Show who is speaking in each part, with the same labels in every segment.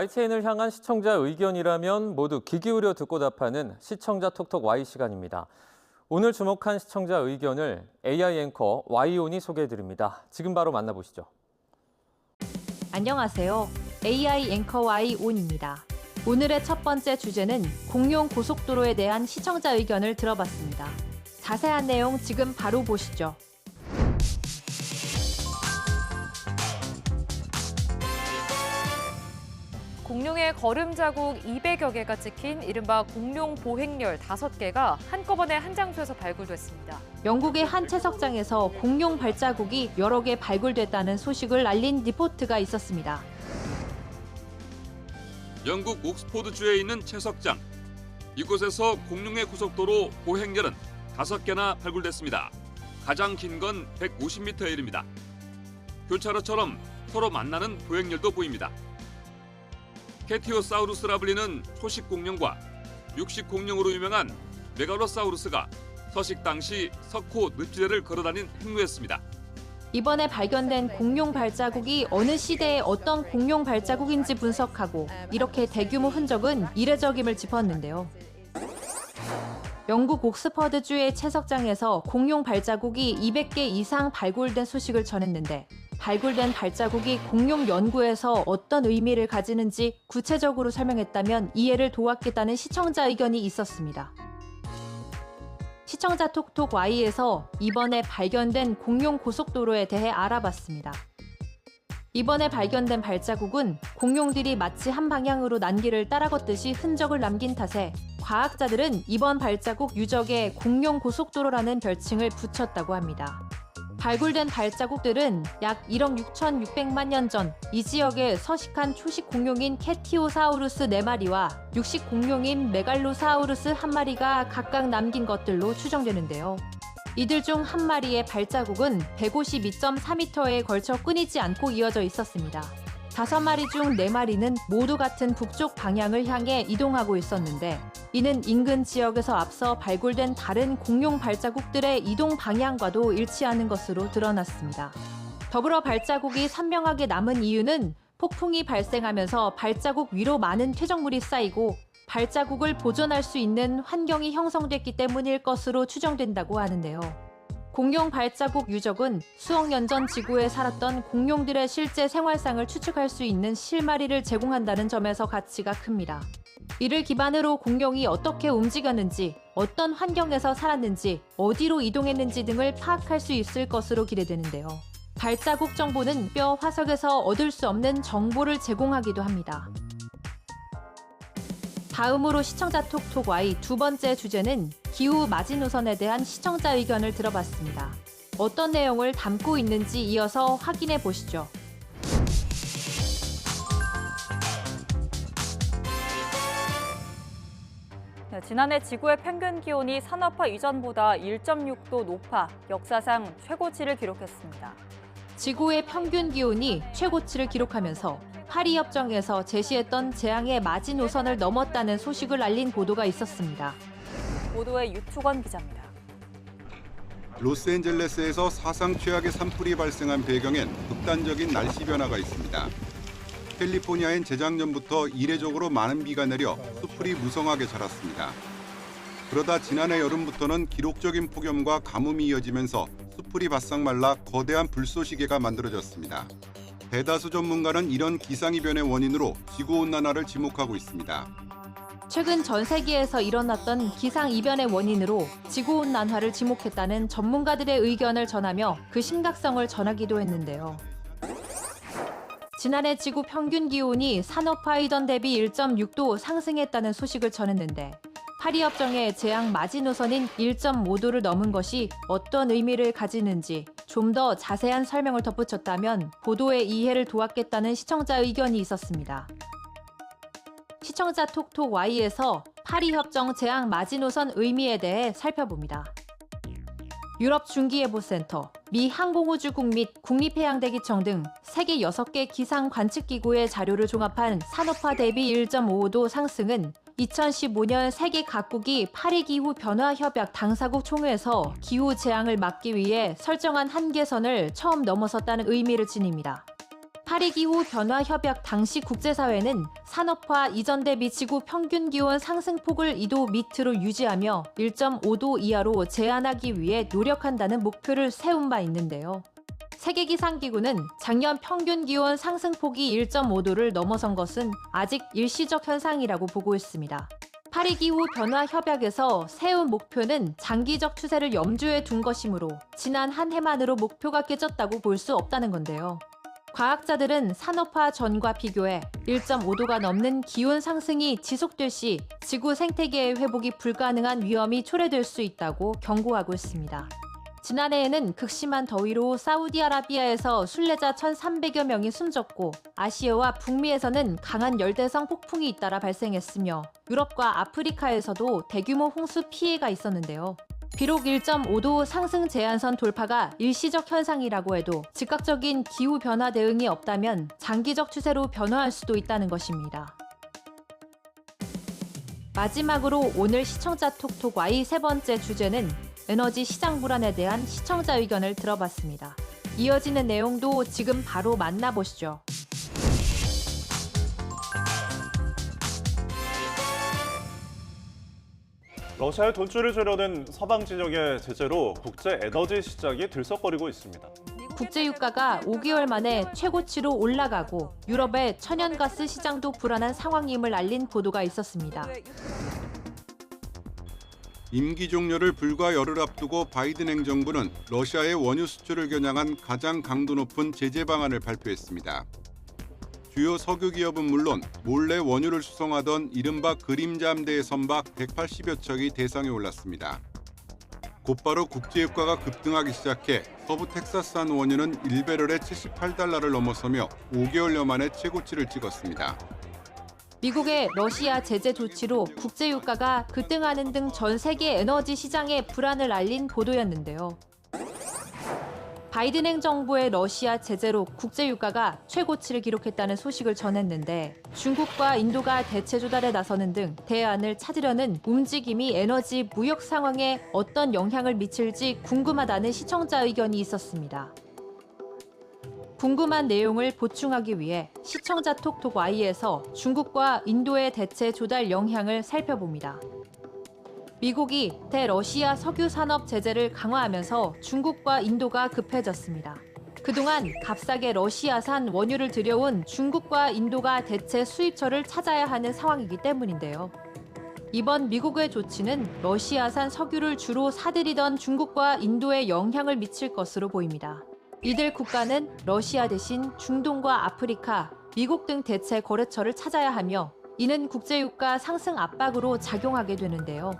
Speaker 1: YTN을 향한 시청자 의견이라면 모두 귀 기울여 듣고 답하는 시청자 톡톡 Y 시간입니다. 오늘 주목한 시청자 의견을 AI 앵커 Y온이 소개해드립니다. 지금 바로 만나보시죠.
Speaker 2: 안녕하세요. AI 앵커 Y온입니다. 오늘의 첫 번째 주제는 공용 고속도로에 대한 시청자 의견을 들어봤습니다. 자세한 내용 지금 바로 보시죠.
Speaker 3: 공룡의 걸음 자국 200여 개가 찍힌 이른바 공룡 보행렬 5개가 한꺼번에 한 장소에서 발굴됐습니다.
Speaker 2: 영국의 한 채석장에서 공룡 발자국이 여러 개 발굴됐다는 소식을 알린 리포트가 있었습니다.
Speaker 4: 영국 옥스포드주에 있는 채석장. 이곳에서 공룡의 고속도로 보행렬은 5개나 발굴됐습니다. 가장 긴 건 150m에 이릅니다. 교차로처럼 서로 만나는 보행렬도 보입니다. 캐티오사우루스라 불리는 초식 공룡과 육식 공룡으로 유명한 메갈로사우루스가 서식 당시 석호 늪지대를 걸어다닌 행루였습니다.
Speaker 2: 이번에 발견된 공룡 발자국이 어느 시대의 어떤 공룡 발자국인지 분석하고 이렇게 대규모 흔적은 이례적임을 짚었는데요. 영국 옥스퍼드주의 채석장에서 공룡 발자국이 200개 이상 발굴된 소식을 전했는데 발굴된 발자국이 공룡 연구에서 어떤 의미를 가지는지 구체적으로 설명했다면 이해를 도왔겠다는 시청자 의견이 있었습니다. 시청자 톡톡 Y에서 이번에 발견된 공룡 고속도로에 대해 알아봤습니다. 이번에 발견된 발자국은 공룡들이 마치 한 방향으로 난길을 따라 걷듯이 흔적을 남긴 탓에 과학자들은 이번 발자국 유적에 공룡 고속도로라는 별칭을 붙였다고 합니다. 발굴된 발자국들은 약 1억 6,600만 년 전 이 지역에 서식한 초식 공룡인 캐티오사우루스 4마리와 육식 공룡인 메갈로사우루스 1마리가 각각 남긴 것들로 추정되는데요. 이들 중 한 마리의 발자국은 152.4m에 걸쳐 끊이지 않고 이어져 있었습니다. 5마리 중 4마리는 모두 같은 북쪽 방향을 향해 이동하고 있었는데 이는 인근 지역에서 앞서 발굴된 다른 공룡 발자국들의 이동 방향과도 일치하는 것으로 드러났습니다. 더불어 발자국이 선명하게 남은 이유는 폭풍이 발생하면서 발자국 위로 많은 퇴적물이 쌓이고 발자국을 보존할 수 있는 환경이 형성됐기 때문일 것으로 추정된다고 하는데요. 공룡 발자국 유적은 수억 년 전 지구에 살았던 공룡들의 실제 생활상을 추측할 수 있는 실마리를 제공한다는 점에서 가치가 큽니다. 이를 기반으로 공룡이 어떻게 움직였는지, 어떤 환경에서 살았는지, 어디로 이동했는지 등을 파악할 수 있을 것으로 기대되는데요. 발자국 정보는 뼈 화석에서 얻을 수 없는 정보를 제공하기도 합니다. 다음으로 시청자 톡톡 Y 두 번째 주제는 기후 마지노선에 대한 시청자 의견을 들어봤습니다. 어떤 내용을 담고 있는지 이어서 확인해 보시죠.
Speaker 3: 지난해 지구의 평균 기온이 산업화 이전보다 1.6도 높아 역사상 최고치를 기록했습니다.
Speaker 2: 지구의 평균 기온이 최고치를 기록하면서 파리협정에서 제시했던 재앙의 마지노선을 넘었다는 소식을 알린 보도가 있었습니다.
Speaker 3: 보도에 유축원 기자입니다.
Speaker 5: 로스앤젤레스에서 사상 최악의 산불이 발생한 배경엔 극단적인 날씨 변화가 있습니다. 캘리포니아엔 재작년부터 이례적으로 많은 비가 내려 숲풀이 무성하게 자랐습니다. 그러다 지난해 여름부터는 기록적인 폭염과 가뭄이 이어지면서 숲풀이 바싹 말라 거대한 불쏘시개가 만들어졌습니다. 대다수 전문가는 이런 기상이변의 원인으로 지구온난화를 지목하고 있습니다.
Speaker 2: 최근 전 세계에서 일어났던 기상이변의 원인으로 지구온난화를 지목했다는 전문가들의 의견을 전하며 그 심각성을 전하기도 했는데요. 지난해 지구 평균 기온이 산업화 이전 대비 1.6도 상승했다는 소식을 전했는데 파리협정의 재앙 마지노선인 1.5도를 넘은 것이 어떤 의미를 가지는지 좀 더 자세한 설명을 덧붙였다면 보도의 이해를 도왔겠다는 시청자 의견이 있었습니다. 시청자 톡톡 Y에서 파리협정 재앙 마지노선 의미에 대해 살펴봅니다. 유럽 중기예보센터, 미 항공우주국 및 국립해양대기청 등 세계 6개 기상 관측기구의 자료를 종합한 산업화 대비 1.55도 상승은 2015년 세계 각국이 파리기후 변화 협약 당사국 총회에서 기후 재앙을 막기 위해 설정한 한계선을 처음 넘어섰다는 의미를 지닙니다. 파리기후 변화 협약 당시 국제사회는 산업화 이전 대비 지구 평균 기온 상승폭을 2도 밑으로 유지하며 1.5도 이하로 제한하기 위해 노력한다는 목표를 세운 바 있는데요. 세계기상기구는 작년 평균 기온 상승폭이 1.5도를 넘어선 것은 아직 일시적 현상이라고 보고 있습니다. 파리기후 변화 협약에서 세운 목표는 장기적 추세를 염두에 둔 것이므로 지난 한 해만으로 목표가 깨졌다고 볼 수 없다는 건데요. 과학자들은 산업화 전과 비교해 1.5도가 넘는 기온 상승이 지속될 시 지구 생태계의 회복이 불가능한 위험이 초래될 수 있다고 경고하고 있습니다. 지난해에는 극심한 더위로 사우디아라비아에서 순례자 1,300여 명이 숨졌고 아시아와 북미에서는 강한 열대성 폭풍이 잇따라 발생했으며 유럽과 아프리카에서도 대규모 홍수 피해가 있었는데요. 비록 1.5도 상승 제한선 돌파가 일시적 현상이라고 해도 즉각적인 기후변화 대응이 없다면 장기적 추세로 변화할 수도 있다는 것입니다. 마지막으로 오늘 시청자 톡톡 Y 세 번째 주제는 에너지 시장 불안에 대한 시청자 의견을 들어봤습니다. 이어지는 내용도 지금 바로 만나보시죠.
Speaker 6: 러시아의 돈줄을 주려는 서방 진영의 제재로 국제 에너지 시장이 들썩거리고 있습니다.
Speaker 2: 국제유가가 5개월 만에 최고치로 올라가고 유럽의 천연가스 시장도 불안한 상황임을 알린 보도가 있었습니다.
Speaker 5: 임기 종료를 불과 열흘 앞두고 바이든 행정부는 러시아의 원유 수출을 겨냥한 가장 강도 높은 제재 방안을 발표했습니다. 주요 석유 기업은 물론 몰래 원유를 수송하던 이른바 그림자 함대의 선박 180여 척이 대상에 올랐습니다. 곧바로 국제유가가 급등하기 시작해 서부 텍사스산 원유는 1배럴에 78달러를 넘어서며 5개월여 만에 최고치를 찍었습니다.
Speaker 2: 미국의 러시아 제재 조치로 국제유가가 급등하는 등 전 세계 에너지 시장에 불안을 알린 보도였는데요. 바이든 행정부의 러시아 제재로 국제유가가 최고치를 기록했다는 소식을 전했는데 중국과 인도가 대체 조달에 나서는 등 대안을 찾으려는 움직임이 에너지 무역 상황에 어떤 영향을 미칠지 궁금하다는 시청자 의견이 있었습니다. 궁금한 내용을 보충하기 위해 시청자 톡톡 Y에서 중국과 인도의 대체 조달 영향을 살펴봅니다. 미국이 대러시아 석유 산업 제재를 강화하면서 중국과 인도가 급해졌습니다. 그동안 값싸게 러시아산 원유를 들여온 중국과 인도가 대체 수입처를 찾아야 하는 상황이기 때문인데요. 이번 미국의 조치는 러시아산 석유를 주로 사들이던 중국과 인도에 영향을 미칠 것으로 보입니다. 이들 국가는 러시아 대신 중동과 아프리카, 미국 등 대체 거래처를 찾아야 하며 이는 국제유가 상승 압박으로 작용하게 되는데요.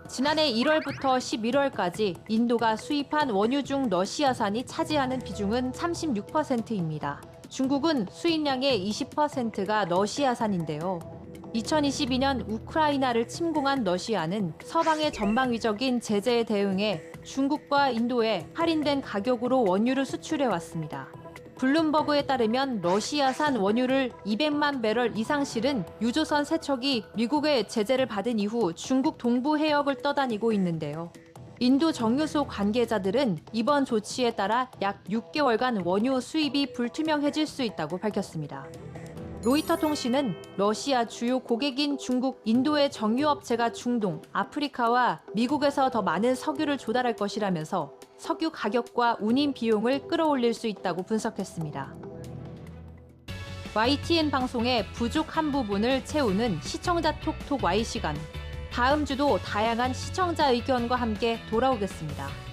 Speaker 2: 지난해 1월부터 11월까지 인도가 수입한 원유 중 러시아산이 차지하는 비중은 36%입니다. 중국은 수입량의 20%가 러시아산인데요. 2022년 우크라이나를 침공한 러시아는 서방의 전방위적인 제재에 대응해 중국과 인도에 할인된 가격으로 원유를 수출해왔습니다. 블룸버그에 따르면 러시아산 원유를 200만 배럴 이상 실은 유조선 3척이 미국의 제재를 받은 이후 중국 동부 해역을 떠다니고 있는데요. 인도 정유소 관계자들은 이번 조치에 따라 약 6개월간 원유 수입이 불투명해질 수 있다고 밝혔습니다. 로이터 통신은 러시아 주요 고객인 중국, 인도의 정유업체가 중동, 아프리카와 미국에서 더 많은 석유를 조달할 것이라면서 석유 가격과 운임 비용을 끌어올릴 수 있다고 분석했습니다. YTN 방송의 부족한 부분을 채우는 시청자 톡톡 Y 시간. 다음 주도 다양한 시청자 의견과 함께 돌아오겠습니다.